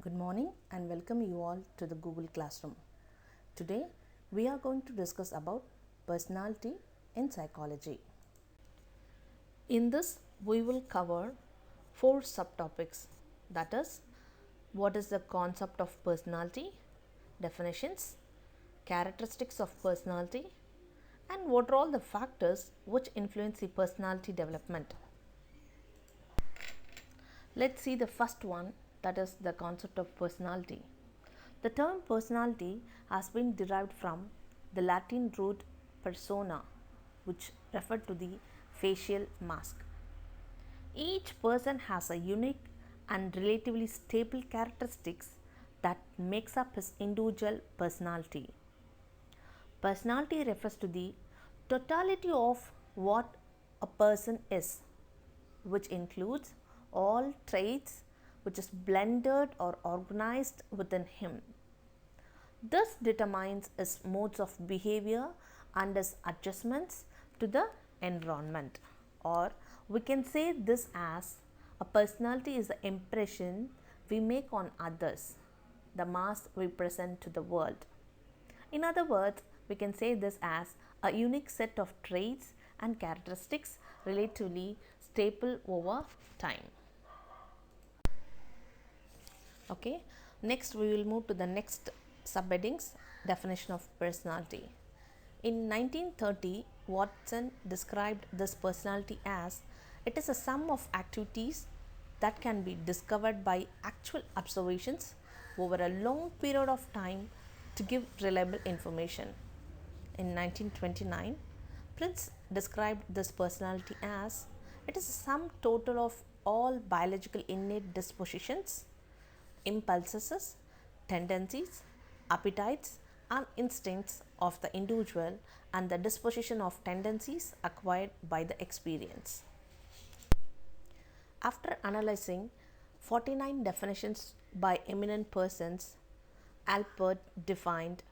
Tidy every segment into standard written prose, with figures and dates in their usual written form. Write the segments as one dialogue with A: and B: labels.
A: Good morning and welcome you all to the Google Classroom. Today we are going to discuss about personality in psychology. In this we will cover four subtopics, that is, what is the concept of personality, definitions, characteristics of personality, and what are all the factors which influence the personality development. Let's see the first one, that is the concept of personality. The term personality has been derived from the Latin root persona, which referred to the facial mask. Each person has a unique and relatively stable characteristics that makes up his individual personality. Personality refers to the totality of what a person is, which includes all traits which is blended or organized within him. This determines his modes of behavior and his adjustments to the environment. Or we can say this as a personality is the impression we make on others, the mask we present to the world. In other words, we can say this as a unique set of traits and characteristics relatively stable over time. Okay, next we will move to the next subheadings, definition of personality. In 1930, Watson described this personality as it is a sum of activities that can be discovered by actual observations over a long period of time to give reliable information. In 1929, Prince described this personality as it is a sum total of all biological innate dispositions, impulses, tendencies, appetites, and instincts of the individual and the disposition of tendencies acquired by the experience. After analyzing 49 definitions by eminent persons, Alpert defined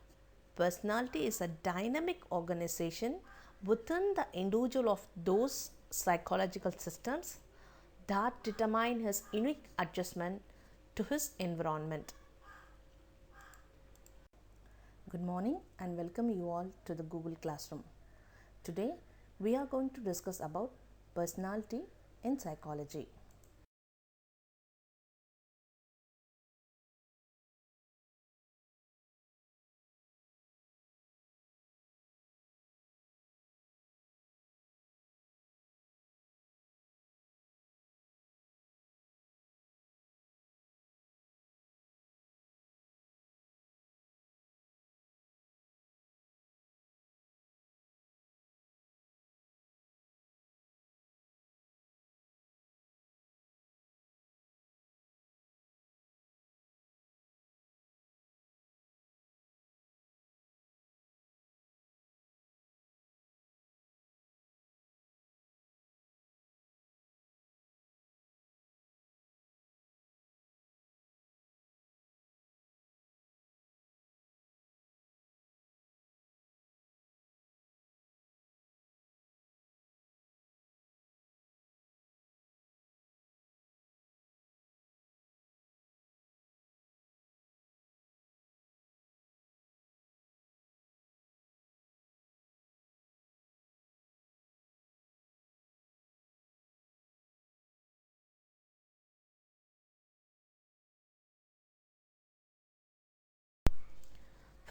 A: personality is a dynamic organization within the individual of those psychological systems that determine his unique adjustment to his environment. Good morning and welcome you all to the Google Classroom. Today we are going to discuss about personality in psychology.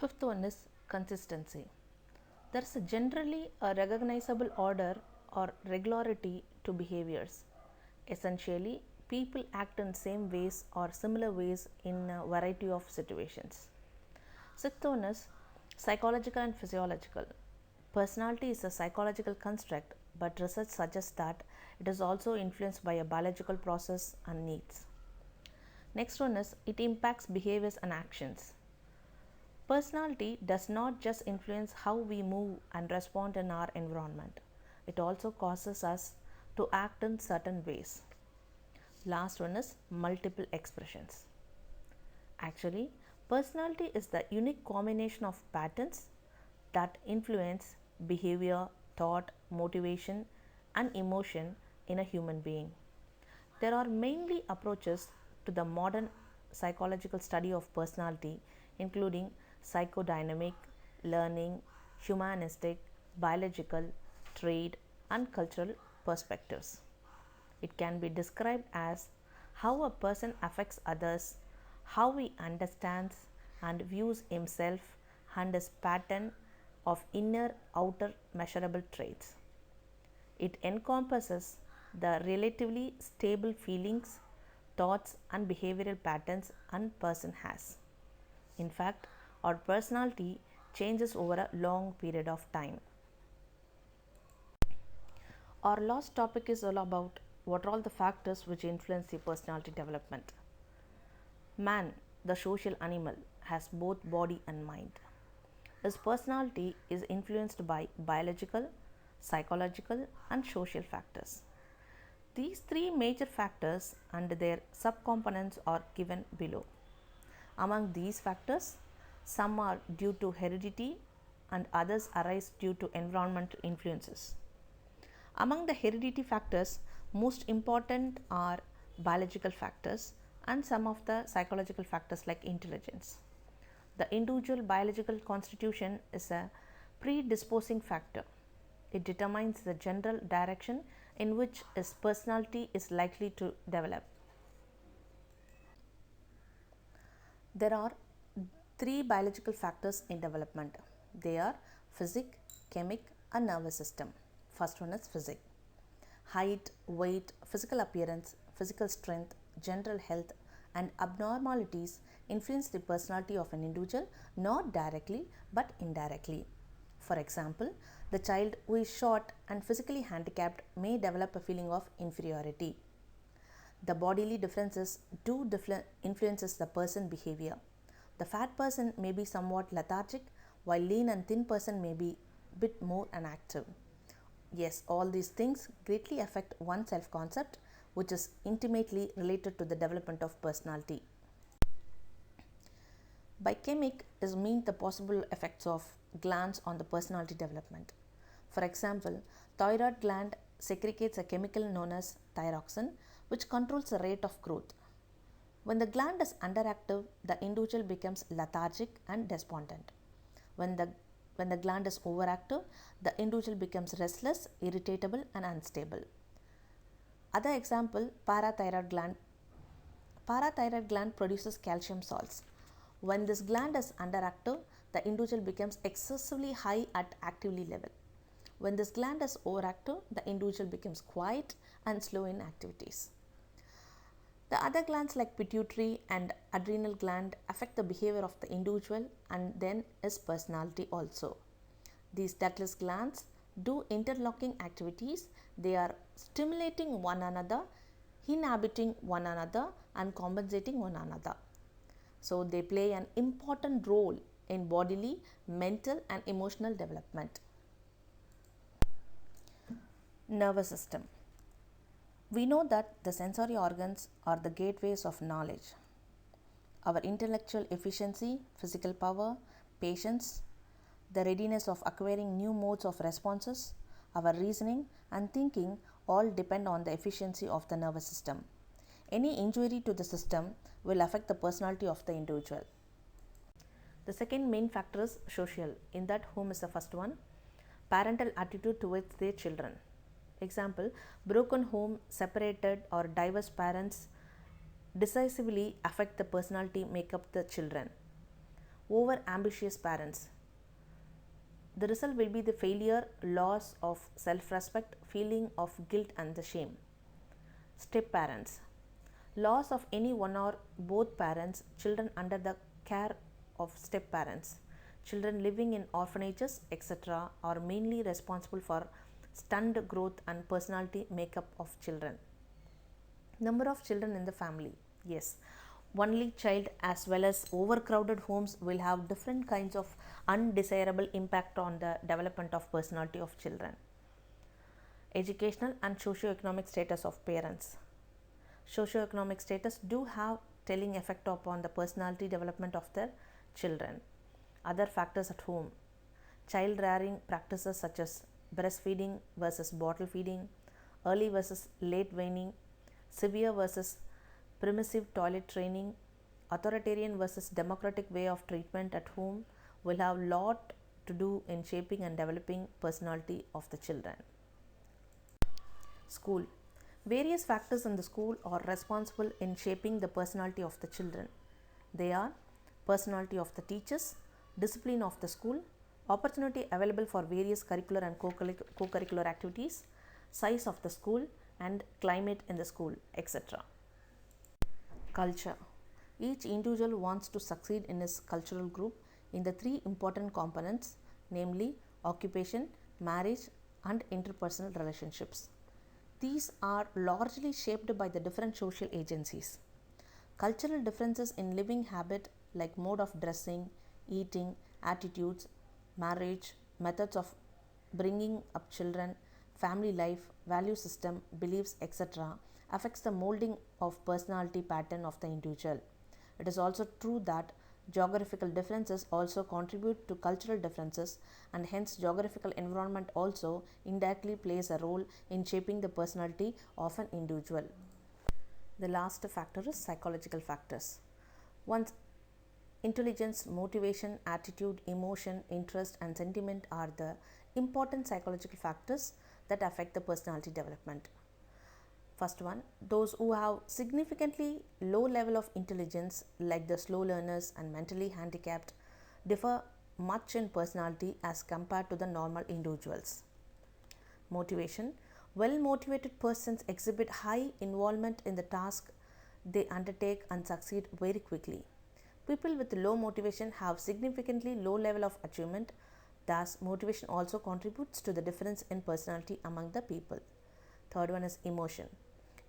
A: Fifth one is consistency. There is generally a recognizable order or regularity to behaviors. Essentially, people act in same ways or similar ways in a variety of situations. Sixth one is psychological and physiological. Personality is a psychological construct, but research suggests that it is also influenced by a biological process and needs. Next one is it impacts behaviors and actions. Personality does not just influence how we move and respond in our environment, it also causes us to act in certain ways. Last one is multiple expressions. Actually, personality is the unique combination of patterns that influence behavior, thought, motivation, and emotion in a human being. There are mainly approaches to the modern psychological study of personality, including psychodynamic, learning, humanistic, biological, trade, and cultural perspectives. It can be described as how a person affects others, how he understands and views himself, and his pattern of inner outer measurable traits. It encompasses the relatively stable feelings, thoughts, and behavioral patterns a person has. In fact, our personality changes over a long period of time. Our last topic is all about what are all the factors which influence the personality development. Man, the social animal, has both body and mind. His personality is influenced by biological, psychological, and social factors. These three major factors and their subcomponents are given below. Among these factors, some are due to heredity and others arise due to environmental influences. Among the heredity factors, most important are biological factors and some of the psychological factors like intelligence. The individual biological constitution is a predisposing factor. It determines the general direction in which his personality is likely to develop. There are three biological factors in development. They are physic, chemic, and nervous system. First one is physic. Height, weight, physical appearance, physical strength, general health, and abnormalities influence the personality of an individual not directly but indirectly. For example, the child who is short and physically handicapped may develop a feeling of inferiority. The bodily differences do influences the person behavior. The fat person may be somewhat lethargic while lean and thin person may be a bit more inactive. Yes, all these things greatly affect one's self-concept, which is intimately related to the development of personality. By chemic is mean the possible effects of glands on the personality development. For example, thyroid gland secretes a chemical known as thyroxine, which controls the rate of growth. When the gland is underactive, the individual becomes lethargic and despondent. When the gland is overactive, the individual becomes restless, irritable, and unstable. Other example, parathyroid gland. Parathyroid gland produces calcium salts. When this gland is underactive, the individual becomes excessively high at activity level. When this gland is overactive, the individual becomes quiet and slow in activities. The other glands like pituitary and adrenal gland affect the behavior of the individual and then his personality also. These ductless glands do interlocking activities. They are stimulating one another, inhibiting one another, and compensating one another. So they play an important role in bodily, mental, and emotional development. Nervous system. We know that the sensory organs are the gateways of knowledge. Our intellectual efficiency, physical power, patience, the readiness of acquiring new modes of responses, our reasoning and thinking all depend on the efficiency of the nervous system. Any injury to the system will affect the personality of the individual. The second main factor is social. In that, whom is the first one? Parental attitude towards their children. Example, broken home, separated or diverse parents decisively affect the personality makeup of the children. Over ambitious parents. The result will be the failure, loss of self-respect, feeling of guilt and the shame. Step parents. Loss of any one or both parents, children under the care of step parents. Children living in orphanages, etc., are mainly responsible for stunted growth and personality makeup of children. Number of children in the family. Yes, only child as well as overcrowded homes will have different kinds of undesirable impact on the development of personality of children. Educational and socio-economic status of parents. Socio-economic status do have telling effect upon the personality development of their children. Other factors at home. Child rearing practices such as breastfeeding versus bottle feeding, early versus late weaning, severe versus permissive toilet training authoritarian versus democratic way of treatment at home will have lot to do in shaping and developing personality of the children. School. Various factors in the school are responsible in shaping the personality of the children. They are personality of the teachers, discipline of the school, opportunity available for various curricular and co-curricular activities, size of the school, and climate in the school, etc. Culture. Each individual wants to succeed in his cultural group in the three important components, namely occupation, marriage, and interpersonal relationships. These are largely shaped by the different social agencies. Cultural differences in living habit like mode of dressing, eating, attitudes, marriage, methods of bringing up children, family life, value system, beliefs, etc. affects the molding of personality pattern of the individual. It is also true that geographical differences also contribute to cultural differences, and hence geographical environment also indirectly plays a role in shaping the personality of an individual. The last factor is psychological factors. One's intelligence, motivation, attitude, emotion, interest, and sentiment are the important psychological factors that affect the personality development. First one, those who have significantly low level of intelligence like the slow learners and mentally handicapped differ much in personality as compared to the normal individuals. Motivation. Well motivated persons exhibit high involvement in the task they undertake and succeed very quickly. People with low motivation have significantly low level of achievement. Thus, motivation also contributes to the difference in personality among the people. Third one is emotion.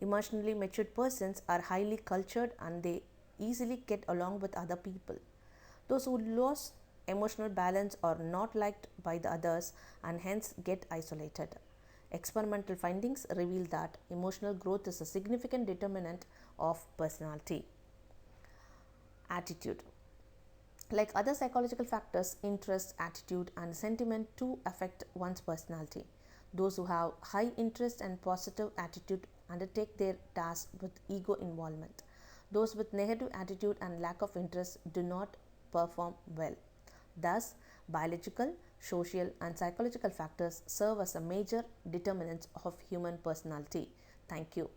A: Emotionally matured persons are highly cultured and they easily get along with other people. Those who lose emotional balance are not liked by the others and hence get isolated. Experimental findings reveal that emotional growth is a significant determinant of personality. Attitude. Like other psychological factors, interest, attitude, and sentiment too affect one's personality. Those who have high interest and positive attitude undertake their tasks with ego involvement. Those with negative attitude and lack of interest do not perform well. Thus, biological, social, and psychological factors serve as a major determinants of human personality. Thank you.